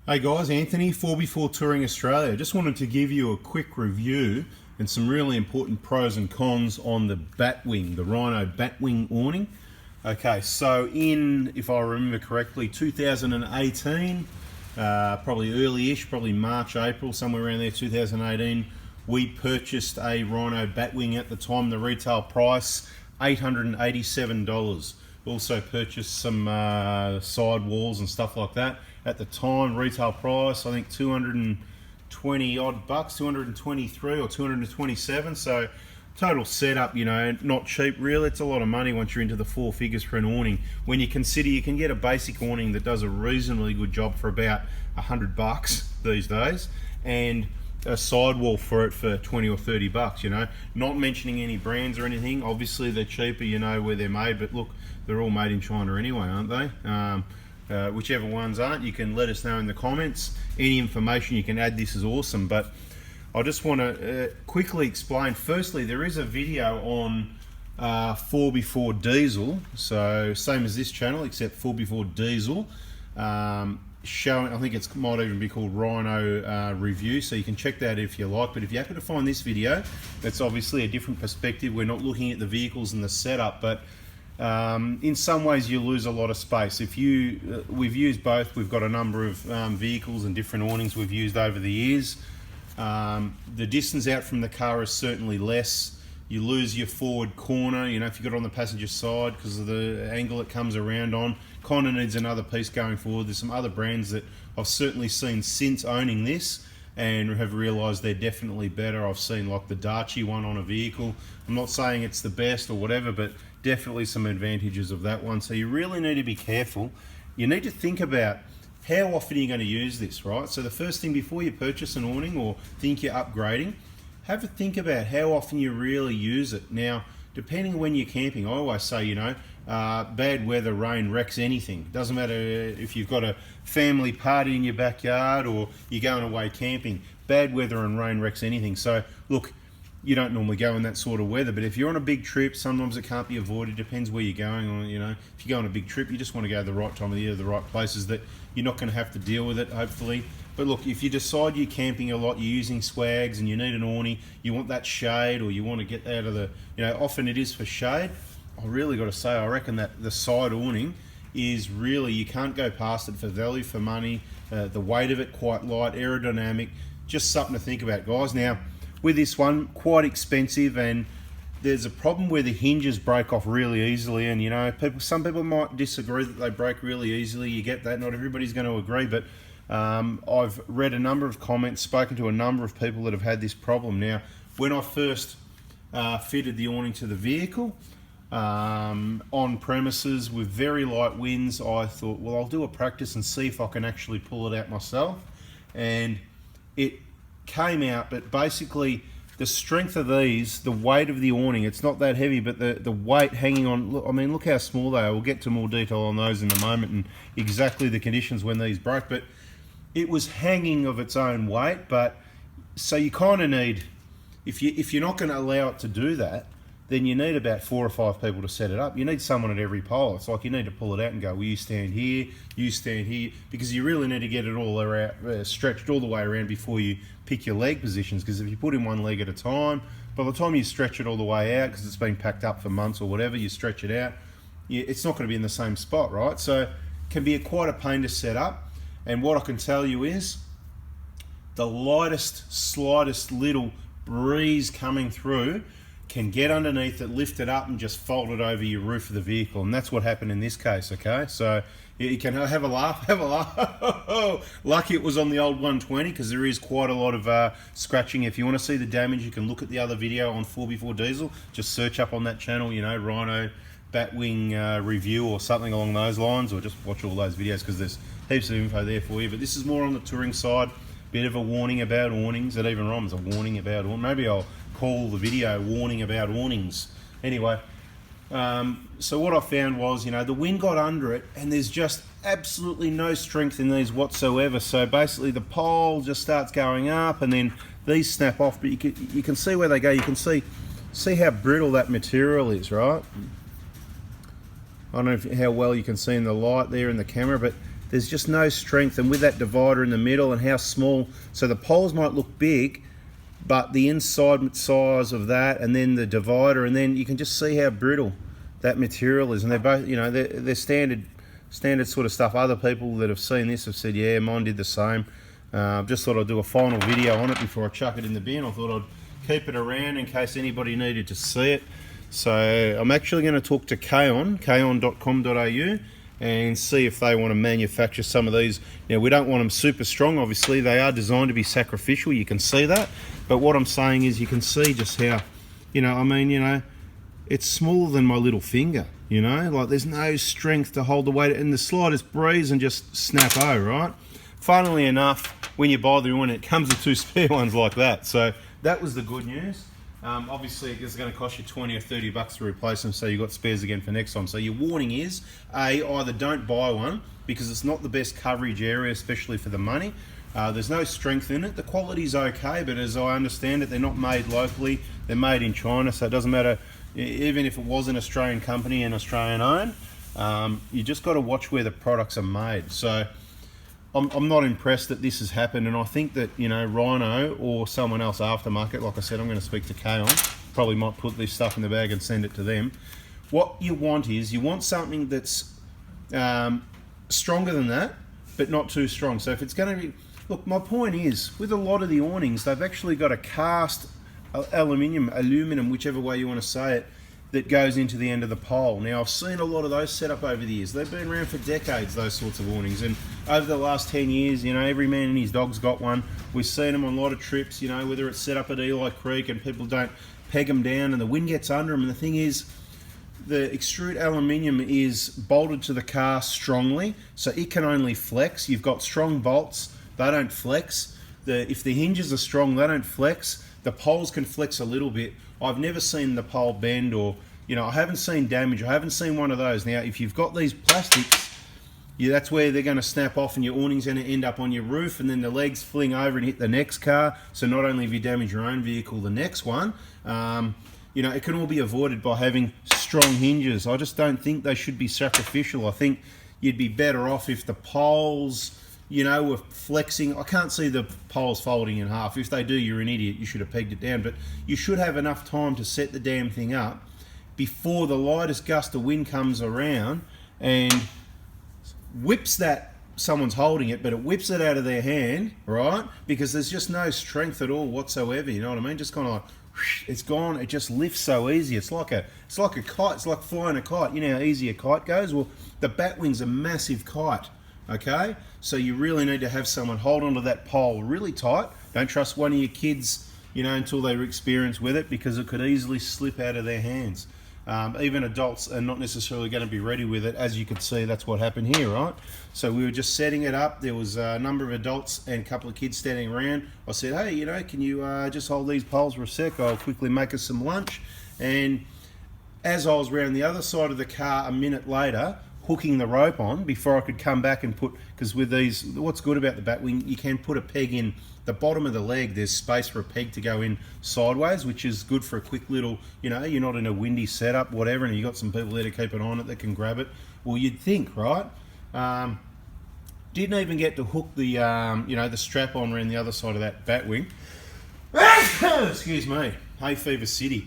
Hey guys, Anthony, 4x4 Touring Australia. Just wanted to give you a quick review and some really important pros and cons on the Batwing, the Rhino Batwing awning. Okay, so if I remember correctly, 2018, probably early-ish, probably March, April, somewhere around there, 2018, we purchased a Rhino Batwing. At the time, the retail price, $887. Also purchased some side walls and stuff like that. At the time, retail price, I think 220 odd bucks, 223 or 227. So total setup, not cheap really. It's a lot of money once you're into the four figures for an awning. When you consider you can get a basic awning that does a reasonably good job for about 100 bucks these days, and a sidewall for it for 20 or 30 bucks, not mentioning any brands or anything. Obviously they're cheaper, where they're made, but look, they're all made in China anyway, aren't they? Whichever ones aren't, you can let us know in the comments. Any information you can add, this is awesome. But I just want to quickly explain. Firstly, there is a video on 4x4 diesel, so same as this channel except 4x4 diesel, showing, I think it might even be called Rhino Review, so you can check that if you like. But if you happen to find this video, that's obviously a different perspective. We're not looking at the vehicles and the setup, but in some ways you lose a lot of space. We've used both. We've got a number of vehicles and different awnings we've used over the years. The distance out from the car is certainly less. You lose your forward corner, if you got it on the passenger side, because of the angle it comes around on. Kind of needs another piece going forward. There's some other brands that I've certainly seen since owning this and have realised they're definitely better. I've seen like the Daci one on a vehicle. I'm not saying it's the best or whatever, but definitely some advantages of that one. So you really need to be careful. You need to think about how often you're going to use this, right? So the first thing before you purchase an awning or think you're upgrading, have a think about how often you really use it. Now, depending on when you're camping, I always say, bad weather, rain wrecks anything. Doesn't matter if you've got a family party in your backyard or you're going away camping. Bad weather and rain wrecks anything. So look, you don't normally go in that sort of weather, but if you're on a big trip, sometimes it can't be avoided. Depends where you're going on. If you go on a big trip, you just want to go the right time of the year, the right places that you're not going to have to deal with it, hopefully. But look, if you decide you're camping a lot, you're using swags and you need an awning, you want that shade, or you want to get out of the, often it is for shade. I really got to say, I reckon that the side awning is really, you can't go past it for value for money. The weight of it, quite light, aerodynamic, just something to think about, guys. Now, with this one, quite expensive, and there's a problem where the hinges break off really easily, and some people might disagree that they break really easily. You get that, not everybody's going to agree, but I've read a number of comments, spoken to a number of people that have had this problem. Now, when I first fitted the awning to the vehicle, on premises with very light winds, I thought, well, I'll do a practice and see if I can actually pull it out myself. And it came out, but basically the strength of these, the weight of the awning, it's not that heavy, but the weight hanging on, look how small they are. We'll get to more detail on those in a moment and exactly the conditions when these broke, but it was hanging of its own weight. But so you kind of need, if you're not going to allow it to do that, then you need about 4 or 5 people to set it up. You need someone at every pole. It's like you need to pull it out and go, well, you stand here, because you really need to get it all around, stretched all the way around before you pick your leg positions, because if you put in one leg at a time, by the time you stretch it all the way out, because it's been packed up for months or whatever, you stretch it out, it's not going to be in the same spot, right? So it can be quite a pain to set up. And what I can tell you is the lightest, slightest little breeze coming through can get underneath it, lift it up and just fold it over your roof of the vehicle. And that's what happened in this case, okay? So you can have a laugh, Lucky it was on the old 120, because there is quite a lot of scratching. If you want to see the damage, you can look at the other video on 4x4 diesel. Just search up on that channel, Rhino Batwing review or something along those lines, or just watch all those videos, because there's heaps of info there for you. But this is more on the touring side. Bit of a warning about awnings. It even rhymes, a warning about awnings. Maybe I'll call the video warning about awnings. Anyway, so what I found was, the wind got under it and there's just absolutely no strength in these whatsoever. So basically the pole just starts going up and then these snap off, but you can see where they go. You can see how brittle that material is, right? I don't know how well you can see in the light there in the camera, but there's just no strength. And with that divider in the middle and how small, so the poles might look big, but the inside size of that, and then the divider, and then you can just see how brittle that material is. And they're both, you know, they're standard sort of stuff. Other people that have seen this have said, yeah, mine did the same. Just thought I'd do a final video on it before I chuck it in the bin. I thought I'd keep it around in case anybody needed to see it. So I'm actually going to talk to kaon.com.au, and see if they want to manufacture some of these. Now, we don't want them super strong, obviously. They are designed to be sacrificial, you can see that. But what I'm saying is, you can see just how, you know, I mean, you know, it's smaller than my little finger, you know, like there's no strength to hold the weight, and the slightest breeze and just snap over, right? Funnily enough, when you buy the awning, it comes with 2 spare ones like that. So that was the good news. Obviously, it's going to cost you 20 or 30 bucks to replace them, so you've got spares again for next time. So your warning is, either don't buy one, because it's not the best coverage area, especially for the money. There's no strength in it. The quality's okay, but as I understand it, they're not made locally. They're made in China, so it doesn't matter. Even if it was an Australian company and Australian owned, you just got to watch where the products are made. So I'm not impressed that this has happened, and I think that, you know, Rhino or someone else aftermarket, like I said, I'm going to speak to Kaon, probably might put this stuff in the bag and send it to them. What you want is, you want something that's stronger than that, but not too strong. So if it's going to be, look, my point is, with a lot of the awnings, they've actually got a cast aluminum, whichever way you want to say it, that goes into the end of the pole. Now, I've seen a lot of those set up over the years. They've been around for decades, those sorts of awnings, and over the last 10 years, you know, every man and his dog's got one. We've seen them on a lot of trips, you know, whether it's set up at Eli Creek and people don't peg them down and the wind gets under them. And the thing is, the extrude aluminium is bolted to the car strongly, so it can only flex. You've got strong bolts, they don't flex. If the hinges are strong, they don't flex. The poles can flex a little bit. I've never seen the pole bend, or, you know, I haven't seen damage. I haven't seen one of those. Now, if you've got these plastics, yeah, that's where they're going to snap off, and your awning's going to end up on your roof, and then the legs fling over and hit the next car. So not only have you damaged your own vehicle, the next one, you know, it can all be avoided by having strong hinges. I just don't think they should be sacrificial. I think you'd be better off if the poles, you know, were flexing. I can't see the poles folding in half. If they do, you're an idiot. You should have pegged it down. But you should have enough time to set the damn thing up before the lightest gust of wind comes around and whips that, someone's holding it, but it whips it out of their hand, right? Because there's just no strength at all whatsoever, you know what I mean? Just kind of like, it's gone. It just lifts so easy. It's like a kite. It's like flying a kite. You know how easy a kite goes? Well, the Batwing's a massive kite. Okay, so you really need to have someone hold onto that pole really tight. Don't trust one of your kids, you know, until they're experienced with it, because it could easily slip out of their hands. Even adults are not necessarily going to be ready with it. As you can see, that's what happened here, right? So we were just setting it up. There was a number of adults and a couple of kids standing around. I said, hey, you know, can you just hold these poles for a sec? I'll quickly make us some lunch. And as I was around the other side of the car a minute later, hooking the rope on before I could come back and put, because with these, what's good about the Batwing, you can put a peg in the bottom of the leg. There's space for a peg to go in sideways, which is good for a quick little, you know, you're not in a windy setup, whatever, and you've got some people there to keep an eye on it that can grab it. Well, you'd think, right? Didn't even get to hook the, you know, the strap on around the other side of that Batwing. Excuse me, hay fever city.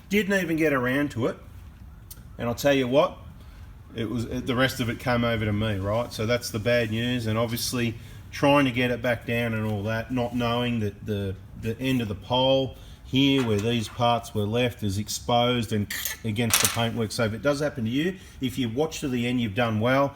Didn't even get around to it. And I'll tell you what, it was, the rest of it came over to me, right? So that's the bad news. And obviously trying to get it back down and all that, not knowing that the end of the pole here where these parts were left is exposed and against the paintwork. So if it does happen to you, if you watch to the end, you've done well,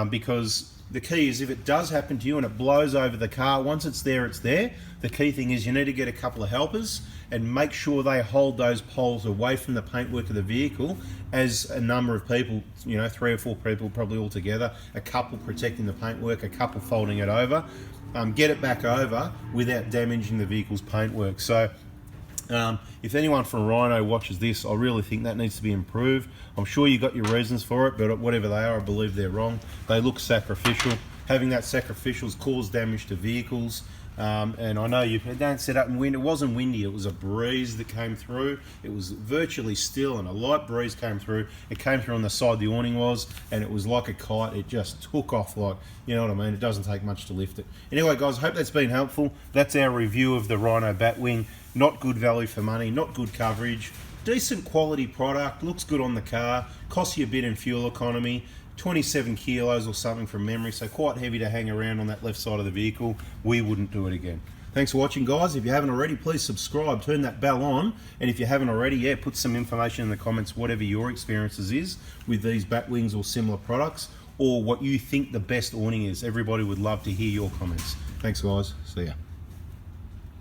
because the key is, if it does happen to you and it blows over the car, once it's there, it's there. The key thing is you need to get a couple of helpers and make sure they hold those poles away from the paintwork of the vehicle, as a number of people, you know, 3 or 4 people probably all together, a couple protecting the paintwork, a couple folding it over, get it back over without damaging the vehicle's paintwork. So if anyone from Rhino watches this, I really think that needs to be improved. I'm sure you got your reasons for it, but whatever they are, I believe they're wrong. They look sacrificial. Having that sacrificial has caused damage to vehicles. And I know you don't set up in wind. It wasn't windy, it was a breeze that came through. It was virtually still and a light breeze came through. It came through on the side the awning was, and it was like a kite. It just took off, like, you know what I mean? It doesn't take much to lift it. Anyway guys, I hope that's been helpful. That's our review of the Rhino Batwing. Not good value for money, not good coverage, decent quality product, looks good on the car, costs you a bit in fuel economy, 27 kilos or something from memory, so quite heavy to hang around on that left side of the vehicle. We wouldn't do it again. Thanks for watching guys. If you haven't already, please subscribe, turn that bell on, and if you haven't already, yeah, put some information in the comments, whatever your experiences is with these Batwings or similar products, or what you think the best awning is. Everybody would love to hear your comments. Thanks guys, see ya.